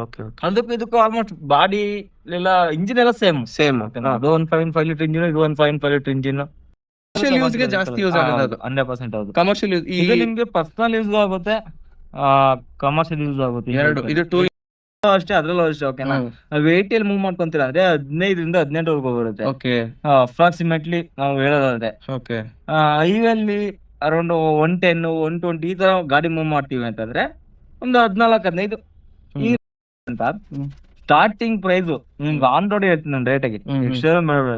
Okay okay. ಅದಕ್ಕೂ ಇದಕ್ಕೂ almost body ಎಲ್ಲ ಇಂಜಿನ್ ಎಲ್ಲ ಸೇಮ್ ಸೇಮ್ ಅದು 1.5 ಲೀಟರ್ ಇಂಜಿನ್, ಇದು 1.5 ಲೀಟರ್ ಇಂಜಿನ್. ಕಮರ್ಷಿಯಲ್ ಯೂಸ್ಗೆ ಜಾಸ್ತಿ ಯೂಸ್ ಆಗೋದು ಅದು. 100% ಹೌದು. ಕಮರ್ಷಿಯಲ್ ಯೂಸ್ ಇದು ನಿಮ್ಗೆ ಪರ್ಸನಲ್ ಯೂಸ್ ಆಗುತ್ತೆ, ಕಮರ್ಷಿಯಲ್ ಯೂಸ್ ಆಗುತ್ತೆ. ಇದು ಟೂ ಅಷ್ಟೇ, ಅದ್ರಲ್ಲೂ ಅಷ್ಟೇ. ಓಕೆನಾ, ವೆಯ್ಟ್ ಅಲ್ಲಿ ಮೂವ್ ಮಾಡ್ಕೊಂತೀರಾ ಅಂದ್ರೆ 15 ರಿಂದ 18 ಬರುತ್ತೆ. ಓಕೆ ಅಪ್ರಾಕ್ಸಿಮೇಟ್ಲಿ ನಾವು ಹೇಳೋದಾದ್ರೆ ಓಕೆ ಹೈವೇಲಿ ಅರೌಂಡ್ 110, 120 ಈ ತರ ಗಾಡಿ ಮೂವ್ ಮಾಡ್ತೀವಿ ಅಂತಂದ್ರೆ ಒಂದು 14-15 ಈ ಅಂತ ಸ್ಟಾರ್ಟಿಂಗ್ ಪ್ರೈಸ್ ನಿಮ್ಗೆ ಆನ್ ರೋಡ್ ಹೇಳ್ತೀನಿ ನಾನು ರೇಟಿಗೆ.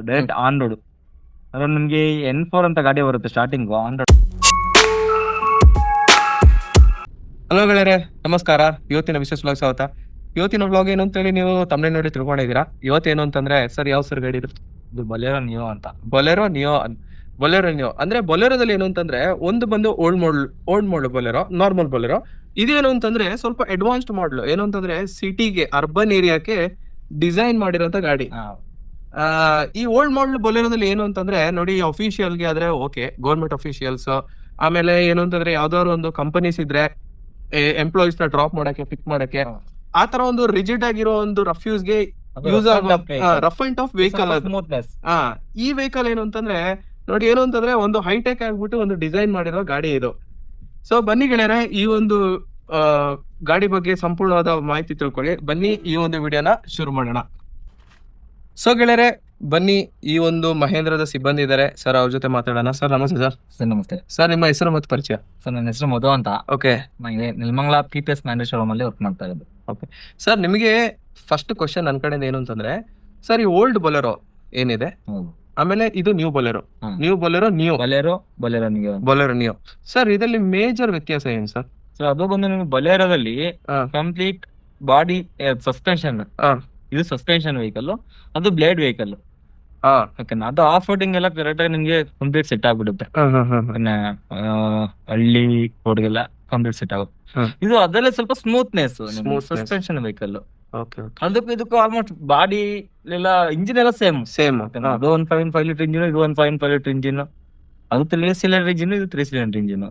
ಡೈರೆಕ್ಟ್ ಆನ್ ರೋಡ್ ಅರೌಂಡ್ ನಿಮ್ಗೆ N4 ಅಂತ ಗಾಡಿ ಬರುತ್ತೆ ಸ್ಟಾರ್ಟಿಂಗ್ ಆನ್ ರೋಡ್. ಹಲೋ ಗೆಳೆಯರೆ, ನಮಸ್ಕಾರ. ಇವತ್ತಿನ ವಿಶೇಷ ವ್ಲಾಗ್ ಸ್ವಾಗತ. ಇವತ್ತಿನ ವ್ಲಾಗ್ ಏನು ಅಂತೇಳಿ ನೀವು ತಮ್ಮನೇ ನೋಡಿ ತಿಳ್ಕೊಂಡಿದ್ದೀರಾ. ಇವತ್ತೇನು ಅಂತಂದ್ರೆ ಸರ್ ಯಾವ ಸರ್ ಗಾಡಿ ಇದು? ಬೊಲೆರೋ ನಿಯೋ ಅಂತ. ಬೊಲೆರೋ ನಿಯೋ ಅಂದ್ರೆ ಬೊಲೆರೋದಲ್ಲಿ ಏನು ಅಂತಂದ್ರೆ ಒಂದು ಬಂದು old model Bolero, normal Bolero. ಇದೇನು ಅಂತಂದ್ರೆ ಸ್ವಲ್ಪ ಅಡ್ವಾನ್ಸ್ಡ್ ಮಾಡಲ್. ಏನು ಅಂತಂದ್ರೆ ಸಿಟಿಗೆ, ಅರ್ಬನ್ ಏರಿಯಾಕ್ಕೆ ಡಿಸೈನ್ ಮಾಡಿರೋಂತ ಗಾಡಿ. ಈ ಓಲ್ಡ್ ಮಾಡಲ್ ಬೊಲೆರೋದಲ್ಲಿ ಏನು ಅಂತಂದ್ರೆ ನೋಡಿ, ಅಫಿಷಿಯಲ್ಗೆ ಆದ್ರೆ ಓಕೆ, ಗೌರ್ಮೆಂಟ್ ಅಫಿಷಿಯಲ್ಸ್, ಆಮೇಲೆ ಏನು ಅಂತಂದ್ರೆ ಯಾವ್ದಾದ್ರು ಒಂದು ಕಂಪನೀಸ್ ಇದ್ರೆ ಎಂಪ್ಲಾಯೀಸ್ ನ ಡ್ರಾಪ್ ಮಾಡಕ್ಕೆ, ಪಿಕ್ ಮಾಡಕ್ಕೆ, ಆ ತರ ಒಂದು ರಿಜಿಡ್ ಆಗಿರೋ ಒಂದು ರಫ್ಯೂಸ್ಗೆ ಯೂಸ್ ಆಗೋ ರಫ್ ಅಂಡ್ ಟಫ್ ವೆಹಿಕಲ್ ಅದು. ಈ ವೆಹಿಕಲ್ ಏನು ಅಂತಂದ್ರೆ ನೋಡಿ, ಏನು ಅಂತಂದ್ರೆ ಒಂದು ಹೈಟೆಕ್ ಆಗ್ಬಿಟ್ಟು ಒಂದು ಡಿಸೈನ್ ಮಾಡಿರೋ ಗಾಡಿ ಇದು. ಸೊ ಬನ್ನಿ ಗೆಳೆಯರೆ, ಈ ಒಂದು ಗಾಡಿ ಬಗ್ಗೆ ಸಂಪೂರ್ಣವಾದ ಮಾಹಿತಿ ತಿಳ್ಕೊಳ್ಳಿ. ಬನ್ನಿ ಈ ಒಂದು ವಿಡಿಯೋನ ಶುರು ಮಾಡೋಣ. ಸೊ ಗೆಳೆಯರೆ, ಬನ್ನಿ, ಈ ಒಂದು ಮಹೇಂದ್ರದ ಸಿಬ್ಬಂದಿ ಇದ್ದಾರೆ ಸರ್, ಅವ್ರ ಜೊತೆ ಮಾತಾಡೋಣ. ಸರ್ ನಮಸ್ತೆ. ಸರ್ ನಮಸ್ತೆ ಸರ್, ನಿಮ್ಮ ಹೆಸರು ಮತ್ತು ಪರಿಚಯ? ಸರ್ ನನ್ನ ಹೆಸರು ಮಧು ಅಂತ. ಓಕೆ. ನನಗೆ ನೆಲಮಂಗಲ PPS ಮ್ಯಾನೇಜ್ ಶೋರೂಮ್ ಅಲ್ಲಿ ವರ್ಕ್ ಮಾಡ್ತಾ ಇರೋದು. ಓಕೆ ಸರ್, ನಿಮಗೆ ಫಸ್ಟ್ ಕ್ವಶನ್ ನನ್ನ ಕಡೆಯಿಂದ ಏನು ಅಂತಂದ್ರೆ, ಸರ್ ಈ ಓಲ್ಡ್ ಬೊಲೆರೋ ಏನಿದೆ, ಆಮೇಲೆ ಇದು new Bolero, Bolero neo sir, ಇದರಲ್ಲಿ ಮೇಜರ್ ವ್ಯತ್ಯಾಸ ಏನು ಸರ್? ಸೊ ಅದು ಬಂದು ನಿಮ್ಗೆ ಬೊಲೆರೋದಲ್ಲಿ ಕಂಪ್ಲೀಟ್ ಬಾಡಿ ಸಸ್ಪೆನ್ಷನ್, ಇದು ಸಸ್ಪೆನ್ಷನ್ ವೆಹಿಕಲ್, ಅದು ಬ್ಲೇಡ್ ವೆಹಿಕಲ್. ಓಕೆನಾ, ಅದು ಆಫ್ ರೋಡಿಂಗ್ ಎಲ್ಲ ಕರೆಕ್ಟ್ ಆಗಿ ನಿಮ್ಗೆ ಕಂಪ್ಲೀಟ್ ಸೆಟ್ ಆಗ್ಬಿಡುತ್ತೆ. ಹಳ್ಳಿ ರೋಡ್ಗೆಲ್ಲ ಕಂಪ್ಲೀಟ್ ಸೆಟ್ ಆಗುತ್ತೆ. ಇದು ಅದರಲ್ಲೇ ಸ್ವಲ್ಪ ಸ್ಮೂತ್ನೆಸ್ ಸಸ್ಪೆನ್ಷನ್ ವೆಹಿಕಲ್. ಅದಕ್ಕೂ ಇದಕ್ಕೂ ಆಲ್ಮೋಸ್ಟ್ ಬಾಡಿ ಎಲ್ಲ ಇಂಜಿನ್ ಎಲ್ಲ ಸೇಮ್ ಅದು 1.5 ಲೀಟರ್ ಇಂಜಿನ್, ಇದು 1.5 ಲೀಟರ್ ಇಂಜಿನ್. ಅದು 3 ಸಿಲಿಂಡರ್ ಇಂಜಿನ್, ಇದು 3 ಸಿಲಿಂಡರ್ ಇಂಜಿನ್.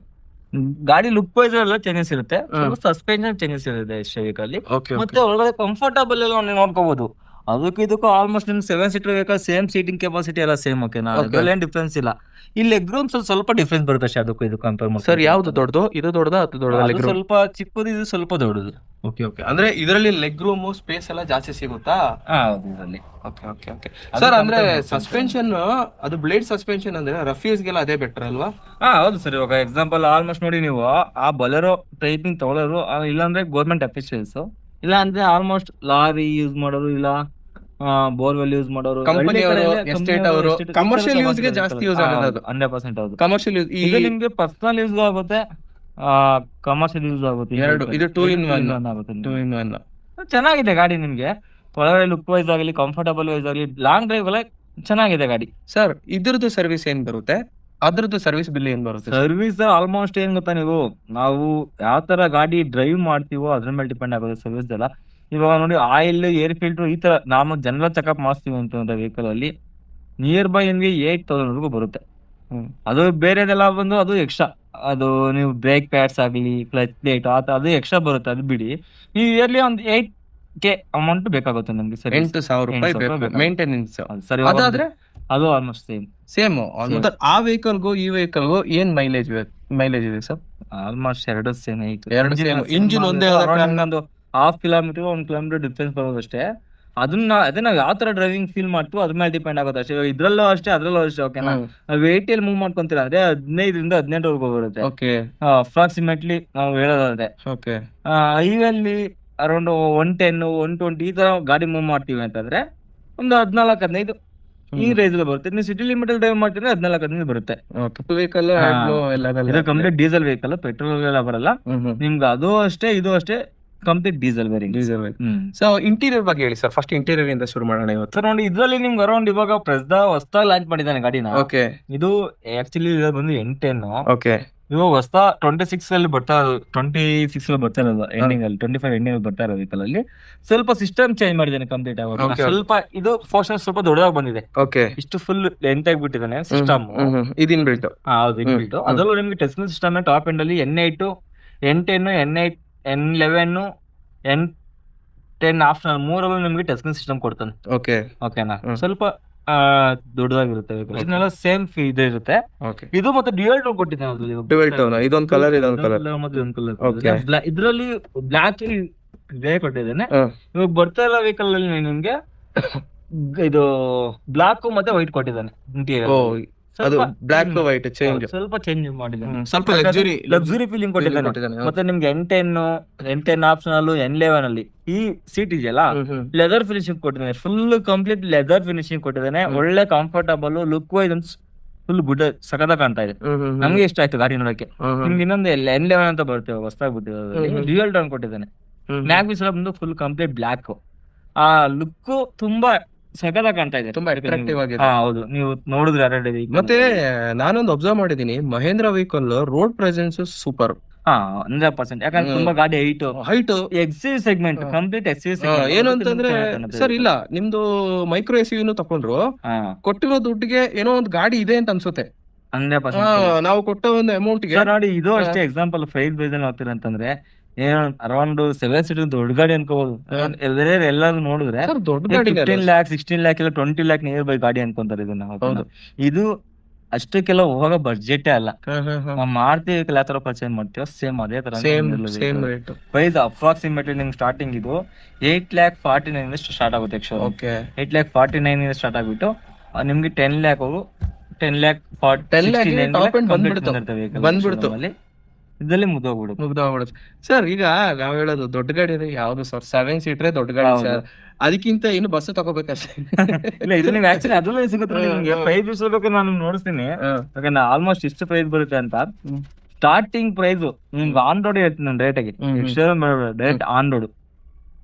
ಗಾಡಿ ಲುಕ್ ವೈಸ್ ಎಲ್ಲ ಚೇಂಜಸ್ ಇರುತ್ತೆ, ಸಸ್ಪೆನ್ಷನ್ ಚೇಂಜಸ್ ಇರುತ್ತೆ ಇಷ್ಟೇ ವೆಹಿಕಲ್. ಮತ್ತೆ ಒಳಗಡೆ ಕಂಫರ್ಟಬಲ್ ಎಲ್ಲ ನೀವು ನೋಡ್ಕೋಬಹುದು. ಅದಕ್ಕೂ ಇದಕ್ಕೂ ಆಲ್ಮೋಸ್ಟ್ ನಿಮ್ಗೆ 7 seater vehicle, same seating capacity ಎಲ್ಲ ಸೇಮ್. ಓಕೆನಾ, ಅದ್ರಲ್ಲಿ ಏನ್ ಡಿಫ್ರೆನ್ಸ್ ಇಲ್ಲ. ಈ ಲೆಗ್ ರೂಮ್ ಸ್ವಲ್ಪ ಡಿಫ್ರೆನ್ಸ್ ಬರುತ್ತೆ ಅಷ್ಟೇ ಅದಕ್ಕೂ ಇದು ಕಂಪೇರ್ ಮಾಡಿ. ಸರ್ ಯಾವ್ದು ದೊಡ್ಡದು? ಇದು ದೊಡ್ಡದ ಅದು ದೊಡ್ಡದು? ಸ್ವಲ್ಪ ಚಿಕ್ಕದು, ಇದು ಸ್ವಲ್ಪ ದೊಡ್ಡದು. Okay okay. ಅಂದ್ರೆ ಇದರಲ್ಲಿ ಲೆಗ್ ರೂಮ್ ಸ್ಪೇಸ್ ಎಲ್ಲ ಜಾಸ್ತಿ ಸಿಗುತ್ತಾ? ಹೌದು ಇದರಲ್ಲಿ. Okay okay okay. ಸರ್ ಅಂದ್ರೆ ಸಸ್ಪೆನ್ಷನ್, ಅದು ಬ್ಲೇಡ್ ಸಸ್ಪೆನ್ಷನ್ ಅಂದ್ರೆ ರಫ್ಯೂಸ್ ಗೆಲ್ಲ ಅದೇ ಬೆಟರ್ ಅಲ್ವಾ? ಹೌದು ಸರ್. ಇವಾಗ ಎಕ್ಸಾಂಪಲ್ ಆಲ್ಮೋಸ್ಟ್ ನೋಡಿ, ನೀವು ಆ ಬೊಲೆರೋ ಟೈಪಿಂಗ್ ತಗೊಳ್ಳೋರು, ಇಲ್ಲಾಂದ್ರೆ ಗೌರ್ಮೆಂಟ್ ಅಫಿಷಿಯಲ್ಸ್, ಇಲ್ಲ ಅಂದ್ರೆ ಆಲ್ಮೋಸ್ಟ್ ಲಾರಿ ಯೂಸ್ ಮಾಡೋರು, ಇಲ್ಲ ಬೋರ್ವೆಲ್ ಯೂಸ್ ಮಾಡೋರು, ಎಸ್ಟೇಟ್ ಅವರು ಕಮರ್ಷಿಯಲ್ ಯೂಸ್ಗೆ ಜಾಸ್ತಿ ಯೂಸ್ ಆಗೋದು. 100% ಹೌದು. ಕಮರ್ಷಿಯಲ್ ಯೂಸ್ ಈಗ ನಿಮ್ಗೆ ಪರ್ಸನಲ್ ಯೂಸ್ ಆಗುತ್ತೆ, ಕಮರ್ಷಿಯಲ್ ಯೂಸ್ ಆಗುತ್ತೆ. ಇದು 2-in-1 ಆಗುತ್ತೆ. 2-in-1 ಚೆನ್ನಾಗಿದೆ ಗಾಡಿ. ನಿಮ್ಗೆ ಒಳಗಡೆ ಲುಕ್ ವೈಸ್ ಆಗಲಿ, ಕಂಫರ್ಟಬಲ್ ವೈಸ್ ಆಗಲಿ, ಲಾಂಗ್ ಡ್ರೈವ್ ಎಲ್ಲ ಚೆನ್ನಾಗಿದೆ ಗಾಡಿ. ಸರ್ ಇದ್ರದ್ದು ಸರ್ವಿಸ್ ಏನ್ ಬರುತ್ತೆ? ಅದ್ರದ್ದು ಸರ್ವಿಸ್ ಬಿಲ್ ಏನ್ ಬರುತ್ತೆ? ಸರ್ವಿಸ್ ಆಲ್ಮೋಸ್ಟ್ ಏನ್ ಗೊತ್ತಾ, ನೀವು ನಾವು ಯಾವ ತರ ಗಾಡಿ ಡ್ರೈವ್ ಮಾಡ್ತೀವೋ ಅದ್ರ ಮೇಲೆ ಡಿಪೆಂಡ್ ಆಗುತ್ತೆ ಸರ್ವಿಸ್ ಎಲ್ಲ. ಇವಾಗ ನೋಡಿ, ಆಯಿಲ್, ಏರ್ ಫಿಲ್ಟರ್, ಈ ತರ ನಾವು ಜನರಲ್ ಚೆಕಪ್ ಮಾಡಿಸ್ತೀವಿ ಅಂತ ವೆಹಿಕಲ್ ಅಲ್ಲಿ ನಿಯರ್ ಬೈ ನಿಮ್ಗೆ 8,000 ಬರುತ್ತೆ. ಅದು ಬೇರೆದೆಲ್ಲ ಬಂದು ಅದು ಎಕ್ಸ್ಟ್ರಾ. ಅದು ನೀವು ಬ್ರೇಕ್ ಪ್ಯಾಡ್ಸ್ ಆಗ್ಲಿ, ಕ್ಲಚ್ ಪ್ಲೇಟ್ ಅದು ಎಕ್ಸ್ಟ್ರಾ ಬರುತ್ತೆ. ಅದು ಬಿಡಿ, ನೀವು ಇಯರ್ಲಿ ಒಂದು 8K ಅಮೌಂಟ್ ಬೇಕಾಗುತ್ತೆ ನಮ್ಗೆ. ಸರಿ, 8,000 ರೂಪಾಯಿ ಮೇಂಟೆನೆನ್ಸ್. ಸರಿ, ಅದಾದ್ರೆ ಅದು ಆಲ್ಮೋಸ್ಟ್ ಸೇಮ್. ಆ ವೆಹಿಕಲ್ಗೂ ಈ ವೆಹಿಕಲ್ಗೂ ಏನ್ ಮೈಲೇಜ್ ಇದೆ ಸರ್? ಆಲ್ಮೋಸ್ಟ್ ಎರಡು ಸೇಮ್. ಇಂಜಿನ್ ಒಂದೇ, 1/2 ಕಿಲೋಮೀಟರ್ 1 ಕಿಲೋಮೀಟರ್ ಡಿಫ್ರೆನ್ಸ್ ಬರೋದಷ್ಟೇ. ಅದೇ ನಾವು ಯಾವ ತರ ಡ್ರೈವಿಂಗ್ ಫೀಲ್ ಮಾಡ್ತೀವೋ ಅದ್ರ ಮೇಲೆ ಡಿಪೆಂಡ್ ಆಗುತ್ತೆ ಅಷ್ಟೇ. ಇದ್ರಲ್ಲೂ ಅಷ್ಟೇ, ಅದ್ರಲ್ಲೂ ಅಷ್ಟೇ. ಓಕೆನಾ, ವೆಯ್ಟ್ ಅಲ್ಲಿ ಮೂವ್ ಮಾಡ್ಕೊಂತೀರಾ ಅಂದ್ರೆ 15 ರಿಂದ 18 ಬರುತ್ತೆ. ಅಪ್ರಾಕ್ಸಿಮೇಟ್ಲಿ ನಾವು ಹೇಳೋದಾದ್ರೆ. ಹೈವೇಲಿ ಅರೌಂಡ್ 110, 120 ಈ ತರ ಗಾಡಿ ಮೂವ್ ಮಾಡ್ತೀವಿ ಅಂತಂದ್ರೆ ಒಂದು 14-15 ಈ ರೇಂಜ್ ಬರುತ್ತೆ. ನೀವು ಸಿಟಿ ಲಿಮಿಟ್ ಡ್ರೈವ್ ಮಾಡ್ತೀರಾ 14-15 ಬರುತ್ತೆ. ಇದು ಕಂಪ್ಲೀಟ್ ಡೀಸೆಲ್ ವೆಹಿಕಲ್, ಪೆಟ್ರೋಲ್ ಎಲ್ಲ ಬರಲ್ಲ ನಿಮ್ಗೆ. ಅದು ಅಷ್ಟೇ, ಇದು ಅಷ್ಟೇ, complete diesel variant. So interior ಬಗ್ಗೆ ಹೇಳಿ ಸರ್. ಫಸ್ಟ್ ಇಂಟೀರಿಯರ್ ಇಂದ ಶುರು ಮಾಡೋಣ ಇವತ್ತು. ಸರ್ ನೋಡಿ, ಇದ್ರಲ್ಲಿ ನಿಮ್ಗೆ ಅರೌಂಡ್ ಇವಾಗ ಹೊಸದಾಗಿ ಲಾಂಚ್ ಮಾಡಿದ್ದಾನೆ ಗಾಡಿನ. ಇದು ಆಕ್ಚುಲಿ ಬಂದು N10. ಇವಾಗ ಹೊಸ 26 ಅಲ್ಲಿ ಬರ್ತಾ ಇರೋದು, 26 ಅಲ್ಲಿ ಬರ್ತಾ ಇರೋದು, ಎಂಡಿಂಗ್ ಅಲ್ಲಿ 25 ಎಂಡಿಂಗ್ ಅಲ್ಲಿ ಬರ್ತಾ ಇರೋ ವೆಹಿಕಲ್ ಅಲ್ಲಿ ಸ್ವಲ್ಪ ಸಿಸ್ಟಮ್ ಚೇಂಜ್ ಮಾಡಿದ್ದಾನೆ ಕಂಪ್ಲೀಟ್ ಆಗಿ. ಸ್ವಲ್ಪ ಇದು ಪೋರ್ಷನ್ ಸ್ವಲ್ಪ ದೊಡ್ಡದಾಗಿ ಬಂದಿದೆ. ಇಷ್ಟು ಫುಲ್ ಲೆಂತ್ ಆಗಿಬಿಟ್ಟಿದ್ದಾನೆ ಸಿಸ್ಟಮ್. ಇದನ್ ಬಿಲ್ಟ್. ಹೌದು, ಇನ್ ಬಿಲ್ಟ್. ಅದರಲ್ಲೂ ನಿಮ್ಗೆ ಟೆಸ್ಲಾ ಸಿಸ್ಟಮ್ ಟಾಪ್ ಎಂಡ್ ಅಲ್ಲಿ N8, N10, N8, N11, 10 option 3 ನಿಮ್ಗೆ ಟಚ್ ಸ್ಕ್ರೀನ್ ಸಿಸ್ಟಮ್ ಕೊಡ್ತಾನೆ. ಓಕೆ ಓಕೆನಾ, ಹ್ಮ್. ಸ್ವಲ್ಪ ದೊಡ್ಡದಾಗಿರುತ್ತೆ vehicle. Okay. ಇದನ್ನೆಲ್ಲ ಸೇಮ್ ಇದು ಇರುತ್ತೆ. ಓಕೆ ಇದು ಮತ್ತೆ ಡ್ಯುಯಲ್ ಟೋನ್ ಕೊಟ್ಟಿದ್ದಾನೆ. ಡ್ಯುಯಲ್ ಟೋನ್, ಇದೊಂದು ಕಲರ್ ಇದೊಂದು ಕಲರ್. ಮತ್ತೆ ಇದೊಂದು ಕಲರ್. Okay. ಇದರಲ್ಲಿ ಬ್ಲಾಕ್ ಗ್ರೇ ಕೊಟ್ಟಿದ್ದೇನೆ. ಇವಾಗ ಬರ್ತಾ ಇರೋ ವೆಹಿಕಲ್ ಅಲ್ಲಿ ನಿಮ್ಗೆ ಇದು ಬ್ಲಾಕ್ ಮತ್ತೆ ವೈಟ್ ಕೊಟ್ಟಿದ್ದಾನೆ. ಓ ಅದು ಬ್ಲಾಕ್ ವೈಟ್ ಚೇಂಜ್, ಸ್ವಲ್ಪ ಚೇಂಜ್ ಮಾಡಿದ್ದಾನೆ. ಸ್ವಲ್ಪ ಲಕ್ಸುರಿ ಫೀಲಿಂಗ್ ಕೊಟ್ಟಿದ್ದಾನೆ. ಮತ್ತೆ ನಿಮ್ಗೆ N10 ಆಪ್ಷನಲ್ N11 ಅಲ್ಲಿ ಈ ಸೀಟ್ ಇದೆಯಲ್ಲ ಲೆದರ್ ಫಿನಿಶಿಂಗ್ ಕೊಟ್ಟಿದ್ದಾನೆ. ಫುಲ್ ಕಂಪ್ಲೀಟ್ ಲೆದರ್ ಫಿನಿಶಿಂಗ್ ಕೊಟ್ಟಿದ್ದಾನೆ. ಒಳ್ಳೆ comfortable look wise full good ಸಕದ ಕಾಣ್ತಾ ಇದೆ. ನಮ್ಗೆ ಇಷ್ಟ ಆಯ್ತು ಗಾಡಿ ನೋಡಕ್ಕೆ. ನಿಮ್ಗೆ ಇನ್ನೊಂದು N11 ಅಂತ ಬರ್ತೇವೆ ಹೊಸದಾಗಿ ಬಿಟ್ಟಿರೋದು, ಡ್ಯುಯಲ್ ಟೋನ್ ಕೊಟ್ಟಿದ್ದಾನೆ. ಮ್ಯಾಗ್ ವಿಸ್ ಬಂದು ಫುಲ್ ಕಂಪ್ಲೀಟ್ ಬ್ಲಾಕ್. ಆ ಲುಕ್ ತುಂಬಾ ಸಕದ ಕಾಣ್ತಾ ಇದೆ, ತುಂಬಾ ಅಟ್ರಾಕ್ಟಿವ್ ಆಗಿದೆ. ಹೌದು, ನೀವು ನೋಡಿದ್ರೆ ಆಲ್ರೆಡಿ. ಮತ್ತೆ ನಾನೊಂದು ಅಬ್ಸರ್ವ್ ಮಾಡಿದೀನಿ, Mahindra vehicle road presence super. 100%. ಯಾಕಂದ್ರೆ ತುಂಬಾ ಗಾಡಿ height XUV segment, complete XUV segment. ಏನು ಅಂತಂದ್ರೆ ಸರ್, ಇಲ್ಲ ನಿಮ್ದು ಮೈಕ್ರೋ ಎಸ್ಯುವಿನೂ ತಕೊಂಡ್ರು ಕೊಟ್ಟಿರೋ ದುಡ್ಡಿಗೆ ಏನೋ ಒಂದು ಗಾಡಿ ಇದೆ ಅಂತ ಅನ್ಸುತ್ತೆ. 100%. ನಾವು ಕೊಟ್ಟ ಒಂದು ಅಮೌಂಟ್ ಗೆ ನೋಡಿ, ಇದು ಅಷ್ಟೇ ಎಕ್ಸಾಂಪಲ್ ಪ್ರೈಸ್ ಬೇಸ್ ಅಲ್ಲಿ ಹೋಗ್ತೀರ ಅಂತಂದ್ರೆ ಅರೌಂಡ್ 7 ಸೀಟರ್ ದೊಡ್ಡ ಗಾಡಿ ಅನ್ಕೋಬಹುದು. ಎಲ್ಲರೂ ನೋಡಿದ್ರೆ ದೊಡ್ಡ ಗಾಡಿ 15 lakh 16 lakh ಇಲ್ಲ 20 lakh ನಿಯರ್ ಬೈ ಗಾಡಿ ಅನ್ಕೊಂತಾರೆ ಇದನ್ನ. ಇದು ಅಷ್ಟಕ್ಕೆಲ್ಲ ಹೋಗೋ ಬಡ್ಜೆಟ್ ಅಲ್ಲ. ನಾವು ಮಾಡ್ತೀವಿ ಯಾವ ತರ ಪರ್ಚೇಸ್ ಮಾಡ್ತೀವೋ ಸೇಮ್ ಅದೇ ತರ ಸೇಮ್ ರೇಟ್. ಪ್ರೈಸ್ ಅಪ್ರಾಕ್ಸಿಮೇಟ್ಲಿ ನಿಮ್ಗೆ ಸ್ಟಾರ್ಟಿಂಗ್ ಇದು 8,49,000 ಇಂದ ಸ್ಟಾರ್ಟ್ ಆಗುತ್ತೆ. 8,49,000 ಇಂದ ಸ್ಟಾರ್ಟ್ ಆಗ್ಬಿಟ್ಟು ನಿಮ್ಗೆ 10 lakh 10,40,69 ಬಂದ್ಬಿಡ್ತು. ಇದರಲ್ಲಿ ಮುಗ್ದೋಗ್ಬಿಡುತ್ತೆ. ಸರ್ ಈಗ ನಾವ್ ಹೇಳೋದು ದೊಡ್ಡ ಗಾಡಿ ಯಾವ್ದು ಸರ್, 7 ಸೀಟರ್ ದೊಡ್ಡ ಗಾಡಿ ಸರ್. ಅದಕ್ಕಿಂತ ಇನ್ನು ಬಸ್ ತಗೋಬೇಕಷ್ಟೇ. ಇಲ್ಲ, ಇದು ನಿಮ್ಗೆ ಆಕ್ಚುಲಿ ಅದ್ರಲ್ಲೇ ಸಿಗುತ್ತೆ. ನಿಮ್ಗೆ ಪ್ರೈಸ್ ಬೇಕು, ನಾನು ನೋಡಿಸ್ತೀನಿ. ಯಾಕಂದ್ರೆ ಆಲ್ಮೋಸ್ಟ್ ಇಷ್ಟು ಪ್ರೈಸ್ ಬರುತ್ತೆ ಅಂತ. ಸ್ಟಾರ್ಟಿಂಗ್ ಪ್ರೈಸ್ ನಿಮ್ಗೆ ಆನ್ ರೋಡ್ ಹೇಳ್ತೀನಿ ನಾನು ರೇಟಿಗೆ, ಡೈರೆಕ್ಟ್ ಆನ್ ರೋಡ್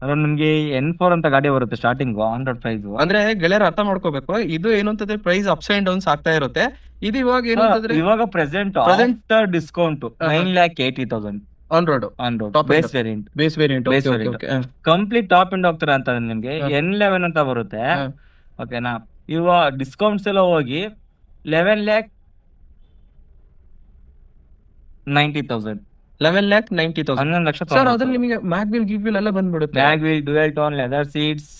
ಅದ್ರಲ್ಲಿ ನಿಮ್ಗೆ N4 ಅಂತ ಗಾಡಿ ಬರುತ್ತೆ ಸ್ಟಾರ್ಟಿಂಗ್ ಆನ್ ರೋಡ್ ಪ್ರೈಸ್. ಅಂದ್ರೆ ಗೆಳೆಯರು ಅರ್ಥ ಮಾಡ್ಕೋಬೇಕು, ಇದು ಏನು ಅಂತಂದ್ರೆ ಪ್ರೈಸ್ ಅಪ್ಸ್ ಅಂಡ್ ಡೌನ್ಸ್ ಆಗ್ತಾ ಇರುತ್ತೆ. ಇದು ಇವಾಗ ಏನು ಅಂತಂದ್ರೆ ಇವಾಗ present discount 9,80,000 on road base variant complete top end ಹೋಗ್ತಾರೆ ಅಂತ ನಿಮ್ಗೆ N11 ಅಂತ ಬರುತ್ತೆ. ಓಕೆನಾ, ಇವಾಗ ಡಿಸ್ಕೌಂಟ್ಸ್ ಎಲ್ಲ ಹೋಗಿ 11,90,000 11,90,000 11 ಲಕ್ಷ. ಸರ್ ಅದ್ರಲ್ಲಿ ನಿಮಗೆ ಮ್ಯಾಗ್ ವೀಲ್ ಗಿವ್ ವೀಲ್ ಎಲ್ಲ ಬಂದ್ಬಿಡುತ್ತೆ. Mag wheel, dual tone, leather seats,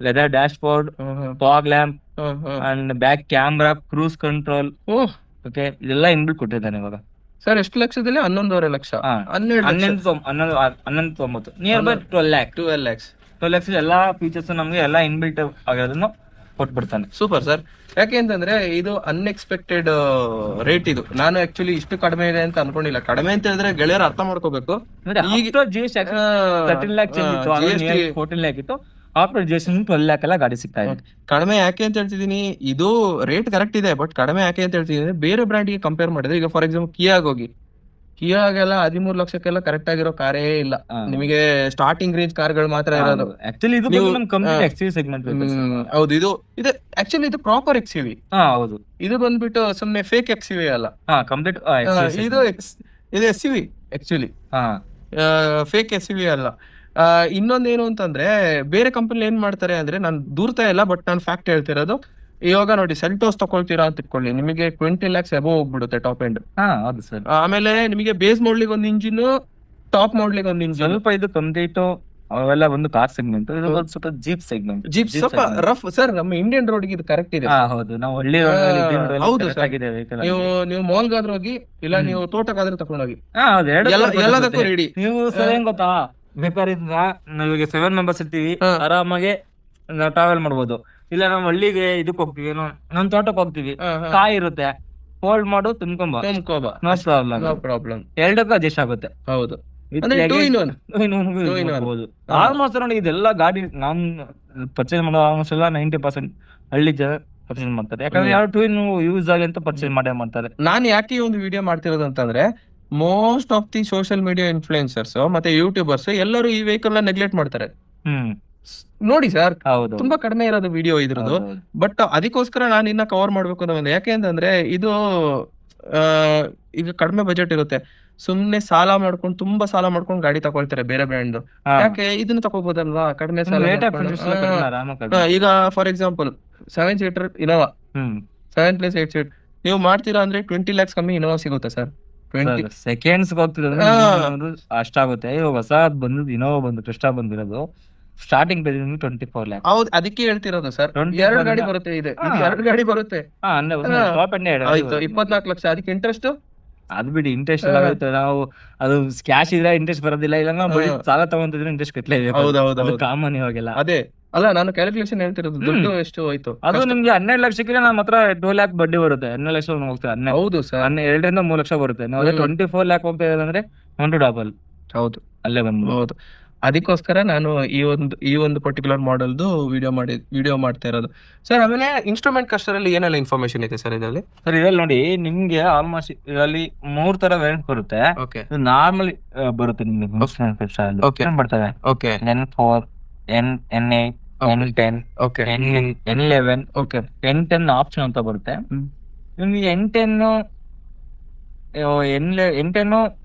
leather dashboard, fog lamp and back camera, cruise control. Okay, ಇದೆಲ್ಲ ಇನ್ಬಿಲ್ಟ್ ಕೊಟ್ಟಿದ್ದಾನೆ ಇವಾಗ. ಸರ್ ಎಷ್ಟು ಲಕ್ಷದಲ್ಲಿ? 11.5 ಲಕ್ಷ. 11,90,000 ನಿಯರ್ ಬೈ 12 lakhs ಎಲ್ಲಾ ಫೀಚರ್ಸ್ ನಮ್ಗೆ ಎಲ್ಲ ಇನ್ಬಿಲ್ಟ್ ಆಗಿರೋದನ್ನು ಕೊಟ್ಬಿಡ್ತಾನೆ. Super sir. ಯಾಕೆಂತಂದ್ರೆ ಇದು ಅನ್ಎಕ್ಸ್ಪೆಕ್ಟೆಡ್ ರೇಟ್. ಇದು ನಾನು ಆಕ್ಚುಲಿ ಇಷ್ಟು ಕಡಿಮೆ ಇದೆ ಅಂತ ಅನ್ಕೊಂಡಿಲ್ಲ. ಕಡಿಮೆ ಅಂತ ಹೇಳಿದ್ರೆ ಗೆಳೆಯರು ಅರ್ಥ ಮಾಡ್ಕೋಬೇಕು. ಈಗ 13 lakh 14 lakh ಇತ್ತು. ಆಫ್ಟರ್ ಜಿಎಸ್ಟಿ 12 lakh ಎಲ್ಲ ಗಾಡಿ ಸಿಗ್ತಾ ಇದೆ. ಕಡಿಮೆ ಯಾಕೆ ಅಂತ ಹೇಳ್ತಿದೀನಿ, ಇದು ರೇಟ್ ಕರೆಕ್ಟ್ ಇದೆ, ಬಟ್ ಕಡಿಮೆ ಯಾಕೆ ಅಂತ ಹೇಳ್ತಿದೀನಿ, ಬೇರೆ ಬ್ರ್ಯಾಂಡ್ ಗೆ ಕಂಪೇರ್ ಮಾಡಿದ್ರೆ. ಈಗ ಫಾರ್ ಎಕ್ಸಾಂಪಲ್ ಕಿಯಾಗೆಲ್ಲ 13 ಲಕ್ಷಕ್ಕೆಲ್ಲ ಕರೆಕ್ಟ್ ಆಗಿರೋ ಕಾರೇ ಇಲ್ಲ. ನಿಮಗೆ ಸ್ಟಾರ್ಟಿಂಗ್ ರೇಂಜ್ ಕಾರ್ಗಳು ಮಾತ್ರ ಇರೋದು. ಆಕ್ಚುಲಿ ಇದು ಕಂಪ್ಲೀಟ್ ಎಕ್ಸ್‌ಯುವಿ ಸೆಗ್ಮೆಂಟ್. ಹೌದು, ಇದು ಆಕ್ಚುಲಿ ಇದು ಪ್ರಾಪರ್ ಎಕ್ಸ್‌ಯುವಿ. ಹೌದು, ಇದು ಬಂದ್ಬಿಟ್ಟು ಸುಮ್ಮನೆ ಫೇಕ್ ಎಕ್ಸ್‌ಯುವಿ ಅಲ್ಲ. ಕಂಪ್ಲೀಟ್ ಇದು ಎಸ್‌ಯುವಿ ಆಕ್ಚುಲಿ, ಫೇಕ್ ಎಸ್‌ಯುವಿ ಅಲ್ಲ. ಇನ್ನೊಂದೇನು ಅಂತಂದ್ರೆ, ಬೇರೆ ಕಂಪನಿ ಏನ್ ಮಾಡ್ತಾರೆ ಅಂದ್ರೆ, ನಾನು ದೂರ್ತಾ ಇಲ್ಲ ಬಟ್ ನಾನು ಫ್ಯಾಕ್ಟ್ ಹೇಳ್ತಿರೋದು. ಇವಾಗ ನೋಡಿ, ಸೆಲ್ಟೋಸ್ ತಗೊಳ್ತೀರಾ ಅಂತ ಇಟ್ಕೊಳ್ಳಿ, ನಿಮಗೆ 20 lakhs ಅಬೋ ಹೋಗ್ಬಿಡುತ್ತೆ ಟಾಪ್ ಎಂಡ್. ಹೌದು ಸರ್. ಆಮೇಲೆ ನಿಮಗೆ ಬೇಸ್ ಮಾಡ್ಲಿಕ್ಕೆ ಒಂದು ಇಂಜಿನ್, ಟಾಪ್ ಮಾಡ್ಲಿಕ್ಕೆ ಒಂದು ಇಂಜಿನ್. ಸ್ವಲ್ಪ ಇದು ಕಂಪ್ಲೀಟ್ ಅವೆಲ್ಲ ಒಂದು ಕಾರ್ ಸೆಗ್ಮೆಂಟ್, ಇದು ಸ್ವಲ್ಪ ಜೀಪ್ ಸೆಗ್ಮೆಂಟ್. ಜೀಪ್ ಸ್ವಲ್ಪ ರಫ್ ಸರ್. ನಮ್ಮ ಇಂಡಿಯನ್ ರೋಡ್ ಇದು ಕರೆಕ್ಟ್ ಇದೆ. ಹೌದು, ನಾವು ಹಳ್ಳಿ ಹೌದು ನೀವು ಮಾಲ್ಗಾದ್ರೂ ಹೋಗಿ, ಇಲ್ಲ ನೀವು ತೋಟಕ್ಕಾದ್ರೂ ತಗೊಂಡೋಗಿ, ಎಲ್ಲದಕ್ಕೂ ರೆಡಿ. ನೀವು ಸರ್ ಏನ್ ಗೊತ್ತಾ, ಬೇಕಾದ್ರಿಂದ ನಾವೀಗ 7 members ಇರ್ತೀವಿ, ಆರಾಮಾಗಿ ನಾವು ಟ್ರಾವೆಲ್ ಮಾಡ್ಬೋದು. ಇಲ್ಲ ನಾವು ಹಳ್ಳಿಗೆ ಇದಕ್ಕೆ ಹೋಗ್ತೀವಿ, ನಮ್ ತೋಟಕ್ಕೆ ಹೋಗ್ತೀವಿ, ಕಾಯಿ ಇರುತ್ತೆ, ಫೋಲ್ಡ್ ಮಾಡು, ತುಂಬ್ಕೊಂಬ, ನೋ ಪ್ರಾಬ್ಲಮ್. ಎರಡಕ್ಕೂ ಅಡ್ಜಸ್ಟ್ ಆಗುತ್ತೆ. ಹೌದು, ಆಲ್ಮೋಸ್ಟ್ ನೋಡಿ ಇದೆಲ್ಲ ಗಾಡಿ ನಾನ್ ಪರ್ಚೇಸ್ ಮಾಡೋ ಆಲ್ಮೋಸ್ಟ್ ಎಲ್ಲ 90% ಹಳ್ಳಿ ಜನ ಪರ್ಚೇಸ್ ಮಾಡ್ತಾರೆ. ಯಾಕಂದ್ರೆ ಯಾವ ಟೂ ಇನ್ ಯೂಸ್ ಆಗಲಿ ಅಂತ ಪರ್ಚೇಸ್ ಮಾಡ್ತಾರೆ. ನಾನು ಯಾಕೆ ಒಂದು ವಿಡಿಯೋ ಮಾಡ್ತಿರೋದು ಅಂತಂದ್ರೆ, most of the social media influencers ಮತ್ತೆ ಯೂಟ್ಯೂಬರ್ಸ್ ಎಲ್ಲರೂ ಈ ವೆಹಿಕಲ್ ನ ನೆಗ್ಲೆಕ್ಟ್ ಮಾಡ್ತಾರೆ. ನೋಡಿ ಸರ್, ತುಂಬಾ ಕಡಿಮೆ ಇರೋದು ವಿಡಿಯೋ ಇದ್ರದ್ದು. ಬಟ್ ಅದಕ್ಕೋಸ್ಕರ ನಾನು ಇನ್ನ ಕವರ್ ಮಾಡ್ಬೇಕು ಅನ್ನೋ, ಯಾಕೆ ಅಂತಂದ್ರೆ ಇದು ಈಗ ಕಡಿಮೆ ಬಜೆಟ್ ಇರುತ್ತೆ, ಸುಮ್ನೆ ಸಾಲ ಮಾಡ್ಕೊಂಡು ತುಂಬಾ ಸಾಲ ಮಾಡ್ಕೊಂಡು ಗಾಡಿ ತಗೊಳ್ತಾರೆ ಬೇರೆ ಬ್ರ್ಯಾಂಡ್. ಯಾಕೆ ಇದನ್ನ ತಗೋಬಹುದಲ್ವಾ ಕಡಿಮೆ ಸಾಲ. ಈಗ for example 7 seater Innova, 7+8 seat ನೀವು ಮಾಡ್ತೀರಾ ಅಂದ್ರೆ 20 lakhs ಕಮ್ಮಿ ಇನೋವಾ ಸಿಗುತ್ತೆ ಸರ್. ಸೆಕೆಂಡ್ಸ್ ಹೋಗ್ತಿರೋದು ಅಷ್ಟಾಗುತ್ತೆ. ಇವಾಗ ಹೊಸ ಬಂದು ಇನೋವಾ ಬಂದು ಕ್ರಿಸ್ಟಾ ಬಂದಿರೋದು ಸ್ಟಾರ್ಟಿಂಗ್ ಪ್ರೈಸ್ 24 lakhs. ಹೌದು, ಅದಕ್ಕೆ ಹೇಳ್ತಿರೋದು ಸರ್. 2 ಗಾಡಿ ಬರುತ್ತೆ, ಇದೆ 2 ಗಾಡಿ ಬರುತ್ತೆ. ಟಾಪ್ ಎಂಡ್ ಆಯ್ತು, 24 ಲಕ್ಷ. ಅದಕ್ಕೆ ಇಂಟ್ರೆಸ್ಟ್ ಅದು ಬಿಡಿ, ಇಂಟ್ರೆಸ್ಟ್ ಎಲ್ಲ ಆಗುತ್ತೆ. ನಾವು ಅದು ಕ್ಯಾಶ್ ಇದ್ರೆ ಇಂಟ್ರೆಸ್ಟ್ ಬರೋದಿಲ್ಲ, ಇಲ್ಲ ಬರೀ ಸಾಲ ತಗೊಂತಿದ್ರೆ ಇಂಟ್ರೆಸ್ಟ್ ಕಟ್ಟಲೇಬೇಕು. ಹೌದೌದು, ಕಾಮನ್ ಇವಾಗೆಲ್ಲ ಅದೇ ಅಲ್ಲ, ನಾನು ಕ್ಯಾಲ್ಕುಲೇಷನ್ ಹೇಳ್ತಿರೋದು. ದುಡ್ಡು ಎಷ್ಟು ಹೋಯ್ತು? ಅದು ನಿಮ್ಗೆ 12 ಲಕ್ಷಕ್ಕೆ ನಮ್ಮ ಹತ್ರ 2 lakh ಬಡ್ಡಿ ಬರುತ್ತೆ. 12 ಲಕ್ಷ ಹೋಗ್ತದೆ. ಹೌದು ಸರ್, 2 ರಿಂದ 3 ಲಕ್ಷ ಬರುತ್ತೆ. ನಾವು 24 lakh ಹೋಗ್ತಾ ಇದ್ರೆ 1 ಡಬಲ್. ಹೌದು, ಅಲ್ಲೇ ಬಂದು. ಹೌದು. ಅದಕ್ಕೋಸ್ಕರ ನಾನು ಈ ಒಂದು ಪರ್ಟಿಕ್ಯುಲರ್ ಮಾಡೆಲ್ದು ವಿಡಿಯೋ ಮಾಡ್ತಾ ಇರೋದು ಸರ್. ಆಮೇಲೆ ಇನ್ಸ್ಟ್ರೂಮೆಂಟ್ ಕಸ್ಟರಲ್ಲಿ ಏನೆಲ್ಲ ಇನ್ಫಾರ್ಮೇಶನ್ ಇದೆ ಸರ್ ಇದರಲ್ಲಿ? ಸರ್ ಇದ್ರಲ್ಲಿ ನೋಡಿ, ನಿಮ್ಗೆ ಆಲ್ಮೋಸ್ಟ್ ಇದರಲ್ಲಿ 3 ತರ ವೇರಿಯಂಟ್ ಬರುತ್ತೆ. ನಾರ್ಮಲ್ ಬರುತ್ತೆ ನಿಮ್ಗೆ ಬರ್ತವೆ. N4, N8, N10, N11, N10 option ಅಂತ ಬರುತ್ತೆ. ನಿಮ್ಗೆ N10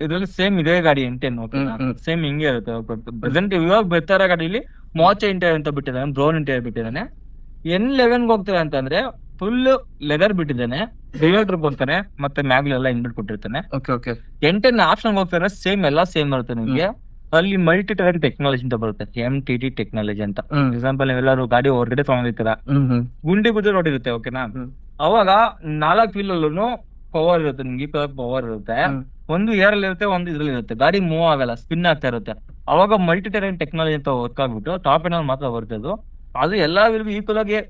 ಇದರಲ್ಲಿ ಸೇಮ್ ಇದೇ ಗಾಡಿ N10 ಸೇಮ್ ಹಿಂಗೆ ಇರುತ್ತೆ. ಪ್ರೆಸೆಂಟ್ ಇವಾಗ ಬರ್ತಾರ ಗಾಡಿಲಿ ಮಾಚ್ ಇಂಟೀರಿಯರ್ ಅಂತ ಬಿಟ್ಟಿದ್ದಾನೆ, ಬ್ರೌನ್ ಇಂಟೀರಿಯರ್ ಬಿಟ್ಟಿದ್ದಾನೆ. N11 ಹೋಗ್ತಾರೆ ಅಂತಂದ್ರೆ ಫುಲ್ ಲೆದರ್ ಬಿಟ್ಟಿದ್ದಾನೆ, ಡಿವೈಡರ್ ಬರ್ತಾನೆ, ಮತ್ತೆ ಮ್ಯಾಗ್ಲೆಲ್ಲ ಇನ್ಬಿಟ್ ಕೊಟ್ಟಿರ್ತಾನೆ. N10 ಆಪ್ಷನ್ ಹೋಗ್ತಾರೆ, ಸೇಮ್ ಎಲ್ಲ ಸೇಮ್ ಬರುತ್ತೆ ನಿಮ್ಗೆ. ಅಲ್ಲಿ ಮಲ್ಟಿ ಟೈರ್ ಟೆಕ್ನಾಲಜಿ ಅಂತ ಬರುತ್ತೆ, MTT ಟೆಕ್ನಾಲಜಿ ಅಂತ. ಎಕ್ಸಾಂಪಲ್ ನೀವೆಲ್ಲರೂ ಗಾಡಿ ಹೊರಗಡೆ ತಗೊಂಡಿರ್ತೀರ, ಗುಂಡಿ ಬುದ್ಧಿ ನೋಡಿರುತ್ತೆ, ಓಕೆನಾ? ಅವಾಗ 4 ವೀಲ್ ಅಲ್ಲೂ ಪವರ್ ಇರುತ್ತೆ, ನಿಮ್ಗೆ ಪವರ್ ಇರುತ್ತೆ. ಒಂದು ಏರ್ ಅಲ್ಲಿ ಇರುತ್ತೆ, ಒಂದು ಇದ್ರಲ್ಲಿ ಇರುತ್ತೆ. ಗಾಡಿ ಮೂವ್ ಆಗಲ್ಲ, ಸ್ಪಿನ್ ಆಗ್ತಾ ಇರುತ್ತೆ. ಅವಾಗ ಮಲ್ಟಿ ಟೈರ್ ಟೆಕ್ನಾಲಜಿ ಅಂತ ವರ್ಕ್ ಆಗ್ಬಿಟ್ಟು ಟಾಪ್ ಎಂಡ್ ಮಾತ್ರ ಬರುತ್ತೆ. ಅದು ಎಲ್ಲಾ ವೀಲ್ಗೂ ಈಕ್ವಲ್ ಆಗಿ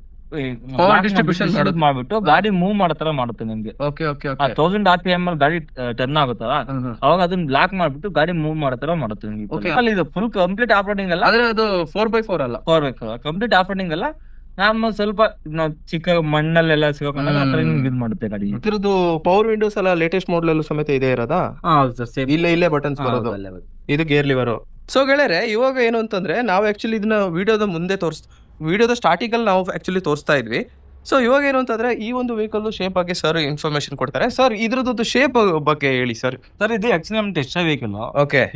ಡಿಸ್ಟ್ರಿಬ್ಯೂಷನ್ ಮಾಡ್ಬಿಟ್ಟು ಗಾಡಿ ಮೂವ್ ಮಾಡೋ ತರ ಮಾಡುತ್ತೆ ನಿಮ್ಗೆ. 1000 RPM ಅಲ್ಲಿ ಗಾಡಿ ಟರ್ನ್ ಆಗುತ್ತಲ್ಲ, ಅವಾಗ ಅದನ್ನ ಬ್ಲಾಕ್ ಮಾಡ್ಬಿಟ್ಟು ಗಾಡಿ ಮೂವ್ ಮಾಡೋ ತರ ಮಾಡುತ್ತೆ ನಿಮ್ಗೆ. ಅಲ್ಲಿ ಇದು ಫುಲ್ ಕಂಪ್ಲೀಟ್ ಆಫ್ ರೋಡಿಂಗ್ ಅಲ್ಲ, ಅದು 4x4 ಅಲ್ಲ, 4x4 ಕಂಪ್ಲೀಟ್ ಆಫ್ ರೋಡಿಂಗ್ ಅಲ್ಲ. ನಮ್ಮ ಸ್ವಲ್ಪ ಚಿಕ್ಕ ಮಣ್ಣಲ್ಲೆಲ್ಲ ಸಿಗೋಕೊಂಡಾಗ ಯೂಸ್ ಮಾಡುತ್ತೆ ಗಾಡಿ. ಇದ್ರದ್ದು ಪವರ್ ವಿಂಡೋಸ್ ಎಲ್ಲ ಲೇಟೆಸ್ಟ್ ಮಾಡೆಲ್ ಅಲ್ಲೂ ಸಮೇತ ಇದೆ ಇರೋದಾ? ಇಲ್ಲೇ ಬಟನ್ಸ್ ಬರೋದು, ಇದು ಗೇರ್ ಲಿವರ್. ಸೊ ಗೆಳೆಯರೆ, ಇವಾಗ ಏನು ಅಂತಂದ್ರೆ ನಾವು ಆಕ್ಚುಲಿ ಇದನ್ನ ವಿಡಿಯೋದ ಸ್ಟಾರ್ಟಿಂಗ್ ಅಲ್ಲಿ ನಾವು ಆಕ್ಚುಲಿ ತೋರಿಸ್ತಾ ಇದ್ವಿ. ಸೊ ಇವಾಗ ಏನು ಅಂತಂದ್ರೆ ಈ ಒಂದು ವೆಹಿಕಲ್ ಶೇಪ್ ಬಗ್ಗೆ ಸರ್ ಇನ್ಫಾರ್ಮೇಶನ್ ಕೊಡ್ತಾರೆ. ಸರ್ ಇದ್ರದ್ದು ಶೇಪ್ ಬಗ್ಗೆ ಹೇಳಿ ಸರ್. ಇದು ಆಕ್ಚುಲಿ ನಮ್ಮ ಟೆಸ್ಟ್ ವೆಹಿಕಲ್.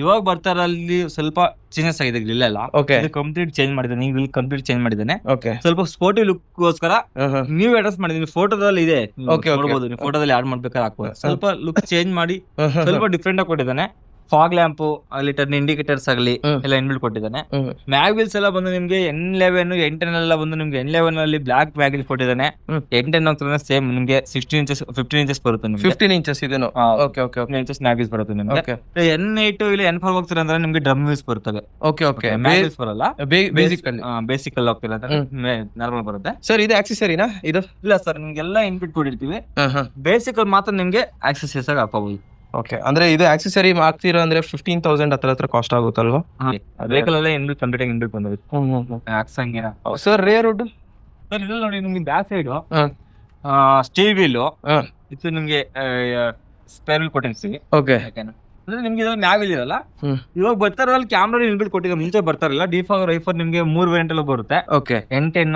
ಇವಾಗ ಬರ್ತಾರ ಅಲ್ಲಿ ಸ್ವಲ್ಪ ಚೇಂಜಸ್ ಆಗಿದೆ, ಇಲ್ಲ ಕಂಪ್ಲೀಟ್ ಚೇಂಜ್ ಮಾಡಿದ್ದಾನೆ. ಈಗ ಕಂಪ್ಲೀಟ್ ಚೇಂಜ್ ಮಾಡಿದ್ದಾನೆ. ಸ್ವಲ್ಪ ಸ್ಪೋರ್ಟಿ ಲುಕ್ ಗೋಸ್ಕರ ನೀವು ಅಡ್ರೆಸ್ ಮಾಡಿದೀನಿ. ಫೋಟೋದಲ್ಲಿ ಇದೆ, ನೋಡಬಹುದು. ನೀವು ಫೋಟೋದಲ್ಲಿ ಆಡ್ ಮಾಡ್ಬೇಕಾದ್ರೆ ಹಾಕ್ಬೋದು. ಸ್ವಲ್ಪ ಲುಕ್ ಚೇಂಜ್ ಮಾಡಿ ಸ್ವಲ್ಪ ಡಿಫ್ರೆಂಟ್ ಆಗಿ ಕೊಟ್ಟಿದ್ದಾನೆ. ಫಾಗ್ ಲ್ಯಾಂಪ್ ಆಗಲಿ, ಟರ್ನ್ ಇಂಡಿಕೇಟರ್ಸ್ ಆಗಲಿ ಎಲ್ಲ ಇನ್ಬಿಲ್ಟ್ ಕೊಟ್ಟಿದ್ದಾನೆ. ಮ್ಯಾಗ್ ವೀಲ್ಸ್ ಎಲ್ಲ ಬಂದು ನಿಮ್ಗೆ N11, N10 ಎಲ್ಲ ಬಂದು ನಿಮ್ಗೆ N11 ಅಲ್ಲಿ ಬ್ಲಾಕ್ ಮ್ಯಾಗ್ ವೀಲ್ ಕೊಟ್ಟಿದ್ದಾನೆ. N10 ಹೋಗ್ತಾರೆ ಸೇಮ್ ನಿಮ್ಗೆ 16 ಇಂಚಸ್ 15 ಇಂಚಸ್ ಬರುತ್ತೆ ನಿಮ್ಗೆ. 15 ಇಂಚಸ್ ಇದನ್ನು 15 ಇಂಚಸ್ ಮ್ಯಾಗ್ ವೀಲ್ಸ್ ಬರುತ್ತೆ ನಿಮ್ಗೆ. N8 ಇಲ್ಲ N4 ಹೋಗ್ತಾರೆ ಅಂದ್ರೆ ನಿಮ್ಗೆ ಡ್ರಮ್ ವೀಲ್ಸ್ ಬರ್ತವೆ. ಮ್ಯಾಗ್ ವೀಲ್ಸ್ ಬರಲ್ಲ, ಬೇಸಿಕ್ ಅಲ್ಲಿ ಹೋಗ್ತಿಲ್ಲ ಅಂತ ನಾರ್ಮಲ್ ಬರುತ್ತೆ. ಸರ್ ಇದು ಆಕ್ಸೆಸರಿನಾ? ಇದು ಇಲ್ಲ ಸರ್, ನಿಮ್ಗೆಲ್ಲ ಇನ್ಬಿಟ್ ಕೊಟ್ಟಿರ್ತೀವಿ. ಬೇಸಿಕ್ ಅಲ್ಲಿ ಮಾತ್ರ ನಿಮ್ಗೆ ಆಕ್ಸೆಸರೀಸ್ ಆಗಿ ಹಾಕೋಬಹುದು. ಅಂದ್ರೆ ಇದು ಆಕ್ಸೆಸರಿ ಹಾಕ್ತಿರೋ ಅಂದ್ರೆ 15,000 ಹತ್ರ ಕಾಸ್ಟ್ ಆಗುತ್ತಲ್ವಾ? ವೆಹಿಕಲ್ ಅಲ್ಲೇ ಕಂಪ್ಲೀಟ್ ಇನ್ಬಿಟ್ ಬಂದಿದೆ. ಸರ್ ರೇರ್ ವುಡ್ ಸರ್ ಇದು ನೋಡಿ, ನಿಮ್ಗೆ ಬ್ಯಾಕ್ ಸೈಡ್ ಸ್ಟೀಲ್ ವೀಲ್, ಇದು ನಿಮ್ಗೆ ಸ್ಪೇರ್ ವೀಲ್ ಕೊಟ್ಟಿರ್ತೀವಿ. ಅಂದ್ರೆ ನಿಮ್ಗೆ ಇದ್ರಲ್ಲಿ ಮ್ಯಾಗ್ ವೀಲ್ ಇರಲ್ಲ. ಇವಾಗ ಬರ್ತಾರಲ್ಲಿ ಕ್ಯಾಮ್ರಾ ಇನ್ಬಿಟ್ ಕೊಟ್ಟಿದ್ರೆ, ಮುಂಚೆ ಬರ್ತಾರಲ್ಲ D4 i4 ನಿಮ್ಗೆ 3 ವೇರಿಯಂಟ್ ಎಲ್ಲ ಬರುತ್ತೆ. N10,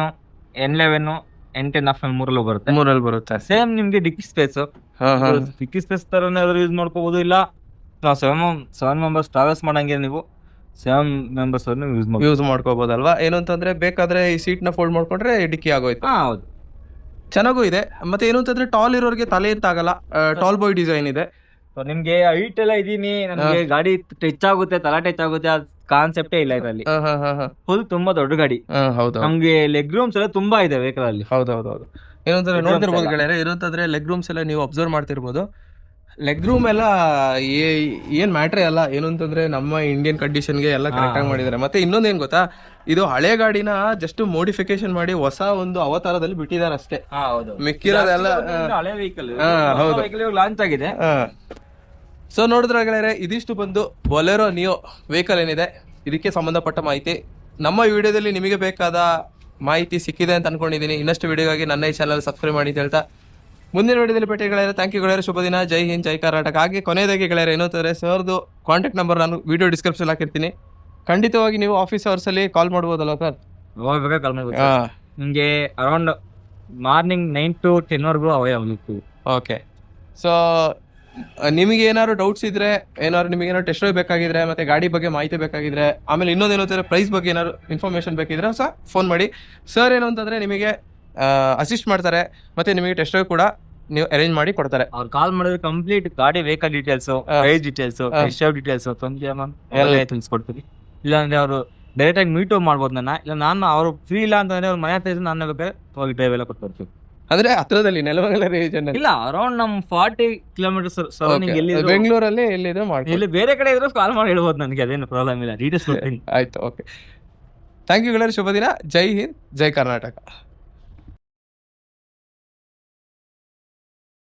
N11, N10 ಆಪ್ಷನ್ 3 ಬರುತ್ತೆ. ಸೇಮ್ ನಿಮ್ಗೆ ಡಿಕ್ಕಿ ಸ್ಪೇಸ್ ತರ ಯೂಸ್ ಮಾಡ್ಕೋಬಹುದು. ಇಲ್ಲ ನಾವು 7 ಮೆಂಬರ್ಸ್ ಟ್ರಾವೆಲ್ಸ್ ಮಾಡಂಗೆ ನೀವು 7 ಮೆಂಬರ್ಸ್ ಯೂಸ್ ಮಾಡ್ಕೋಬಹುದಲ್ವಾ? ಏನು ಅಂತಂದ್ರೆ ಬೇಕಾದ್ರೆ ಈ ಸೀಟ್ ನ ಫೋಲ್ಡ್ ಮಾಡ್ಕೊಂಡ್ರೆ ಡಿಕ್ಕಿ ಆಗೋಯ್ತು. ಹೌದು, ಚೆನ್ನಾಗೂ ಇದೆ. ಮತ್ತೆ ಏನು ಅಂತಂದ್ರೆ ಟಾಲ್ ಇರೋರಿಗೆ ತಲೆ ಎತ್ತಾಗಲ್ಲ, ಟಾಲ್ ಬಾಯ್ ಡಿಸೈನ್ ಇದೆ. ನಿಮ್ಗೆ ಹೈಟ್ ಎಲ್ಲ ಇದೀನಿ, ನಮ್ಗೆ ಗಾಡಿ ಟಚ್ ಆಗುತ್ತೆ, ತಲೆ ಟಚ್ ಆಗುತ್ತೆ, ಕಾನ್ಸೆಪ್ಟೇ ಇಲ್ಲ ಇದರಲ್ಲಿ. ಫುಲ್ ತುಂಬಾ ದೊಡ್ಡ ಗಾಡಿ. ನಮ್ಗೆ ಲೆಗ್ ರೂಮ್ಸ್ ಎಲ್ಲ ತುಂಬಾ ಇದೆ ವೆಹಿಕಲ್ ಅಲ್ಲಿ. ಹೌದೌದು. ಏನಂತಂದ್ರೆ ನೋಡ್ತಿರ್ಬೋದು ಗೆಳೆಯರೆ, ಏನಂತಂದ್ರೆ ಲೆಗ್ ರೂಮ್ಸ್ ಎಲ್ಲ ನೀವು ಅಬ್ಸರ್ವ್ ಮಾಡ್ತಿರ್ಬೋದು. ಲೆಗ್ ರೂಮ್ ಎಲ್ಲ ಏನ್ ಮ್ಯಾಟ್ರೇ ಅಲ್ಲ. ಏನು ಅಂತಂದ್ರೆ ನಮ್ಮ ಇಂಡಿಯನ್ ಕಂಡೀಷನ್ಗೆ ಎಲ್ಲ ಕರೆಕ್ಟ್ ಆಗಿ ಮಾಡಿದ್ದಾರೆ. ಮತ್ತೆ ಇನ್ನೊಂದ್ ಏನ್ ಗೊತ್ತಾ, ಇದು ಹಳೆ ಗಾಡಿನ ಜಸ್ಟ್ ಮೋಡಿಫಿಕೇಶನ್ ಮಾಡಿ ಹೊಸ ಒಂದು ಅವತಾರದಲ್ಲಿ ಬಿಟ್ಟಿದ್ದಾರೆ ಅಷ್ಟೇ. ಮಿಕ್ಕಿರೋದೆಲ್ಲ ಹಳೆ ವೆಹಿಕಲ್ ಲಾಂಚ್ ಆಗಿದೆ. ಸೊ ನೋಡಿದ್ರೆ ಗೆಳೆಯರೆ, ಇದಿಷ್ಟು ಬಂದು ಬೊಲೆರೋ ನಿಯೋ ವೆಹಿಕಲ್ ಏನಿದೆ ಇದಕ್ಕೆ ಸಂಬಂಧಪಟ್ಟ ಮಾಹಿತಿ. ನಮ್ಮ ವಿಡಿಯೋದಲ್ಲಿ ನಿಮಗೆ ಬೇಕಾದ ಮಾಹಿತಿ ಸಿಕ್ಕಿದೆ ಅಂತ ಅನ್ಕೊಂಡಿದ್ದೀನಿ. ಇನ್ನಷ್ಟು ವಿಡಿಯೋಗಾಗಿ ನನ್ನ ಈ ಚಾನಲ್ ಸಬ್ಸ್ಕ್ರೈಬ್ ಮಾಡಿ ಅಂತ ಹೇಳ್ತಾ ಮುಂದಿನ ವಿಡಿಯೋದಲ್ಲಿ ಭೇಟಿ ಗೆಳೆಯರೆ. ಥ್ಯಾಂಕ್ ಯು ಗೆಳೆಯರೆ, ಶುಭ ದಿನ, ಜೈ ಹಿಂದ್, ಜೈ ಕರ್ನಾಟಕ. ಹಾಗೆ ಕೊನೆಯದಾಗಿ ಗೆಳೆಯರೆ ಏನಂತಾರೆ, ಸರ್ದು ಕಾಂಟ್ಯಾಕ್ಟ್ ನಂಬರ್ ನಾನು ವಿಡಿಯೋ ಡಿಸ್ಕ್ರಿಪ್ಷನ್ ಹಾಕಿರ್ತೀನಿ. ಖಂಡಿತವಾಗಿ ನೀವು ಆಫೀಸ್ ಅವರ್ಸ್ ಅಲ್ಲಿ ಕಾಲ್ ಮಾಡ್ಬೋದಲ್ಲ ಸರ್? ಕಾಲ್ ಮಾಡ್ಬೋದು. ನಿಮಗೆ ಅರೌಂಡ್ ಮಾರ್ನಿಂಗ್ 9 to 10 ವರೆಗೂ ಅವೈಲಬಲ್ ಇರ್ತೀವಿ. ಸೊ ನಿಮಗೆ ಏನಾದ್ರು ಡೌಟ್ಸ್ ಇದ್ರೆ, ನಿಮಗೆ ಏನಾದ್ರು ಟೆಸ್ಟ್ ಡ್ರೈವ್ ಬೇಕಾಗಿದ್ರೆ, ಮತ್ತೆ ಗಾಡಿ ಬಗ್ಗೆ ಮಾಹಿತಿ ಬೇಕಾಗಿದ್ರೆ, ಆಮೇಲೆ ಇನ್ನೊಂದೇನು ಅಂತಂದ್ರೆ ಪ್ರೈಸ್ ಬಗ್ಗೆ ಏನಾದ್ರು ಇನ್ಫಾರ್ಮೇಶನ್ ಬೇಕಿದ್ರೆ ಸಹ ಫೋನ್ ಮಾಡಿ. ಸರ್ ಏನು ಅಂತಂದ್ರೆ ನಿಮಗೆ ಅಸಿಸ್ಟ್ ಮಾಡ್ತಾರೆ, ಮತ್ತೆ ನಿಮಗೆ ಟೆಸ್ಟ್ ಡ್ರೈವ್ ಕೂಡ ನೀವು ಅರೇಂಜ್ ಮಾಡಿ ಕೊಡ್ತಾರೆ. ಅವ್ರು ಕಾಲ್ ಮಾಡಿದ್ರೆ ಕಂಪ್ಲೀಟ್ ಗಾಡಿ vehicle details, price details, test drive details ಎಲ್ಲ ತಿಳಿಸ್ಕೊಡ್ತೀವಿ. ಇಲ್ಲಾಂದ್ರೆ ಅವರು ಡೈರೆಕ್ಟ್ ಆಗಿ ಮೀಟು ಮಾಡ್ಬೋದು ನನ್ನ, ಇಲ್ಲ ನಾನು ಅವ್ರು ಫ್ರೀ ಇಲ್ಲ ಅಂತಂದ್ರೆ ಅವ್ರ ಮನೆ ಹತ್ರ ಇದ್ರೆ ನಾನು ಬೇಕಾದ್ರೆ ಹೋಗಿ ಡ್ರೈವ್ ಎಲ್ಲ ಕೊಟ್ಟು ಬರ್ತೀವಿ. ಅಂದ್ರೆ ಹತ್ರದಲ್ಲಿ ನೆಲಮಂಗಲ ರೀಜನ್ ಇಲ್ಲ, ಅರೌಂಡ್ ನಮ್ 40 ಕಿಲೋಮೀಟರ್ಸ್ ಸರೌಂಡಿಂಗ್ ಎಲ್ಲಿ ಬೆಂಗಳೂರಲ್ಲಿ ಎಲ್ಲಿದ್ರೆ ಮಾಡಿ, ಇಲ್ಲಿ ಬೇರೆ ಕಡೆ ಇದ್ರು ಕಾಲ್ ಮಾಡಿ ಹೇಳ್ಬೋದು ನನಗೆ, ಅದೇನು ಪ್ರಾಬ್ಲಮ್ ಇಲ್ಲ. ಡೀಟೇಲ್ಸ್ ಕೊಡ್ತೀನಿ. ಆಯ್ತು, ಓಕೆ. ಥ್ಯಾಂಕ್ ಯು ಗೆಳೆಯರು, ಶುಭ ದಿನ. ಜೈ ಹಿಂದ್, ಜೈ ಕರ್ನಾಟಕ.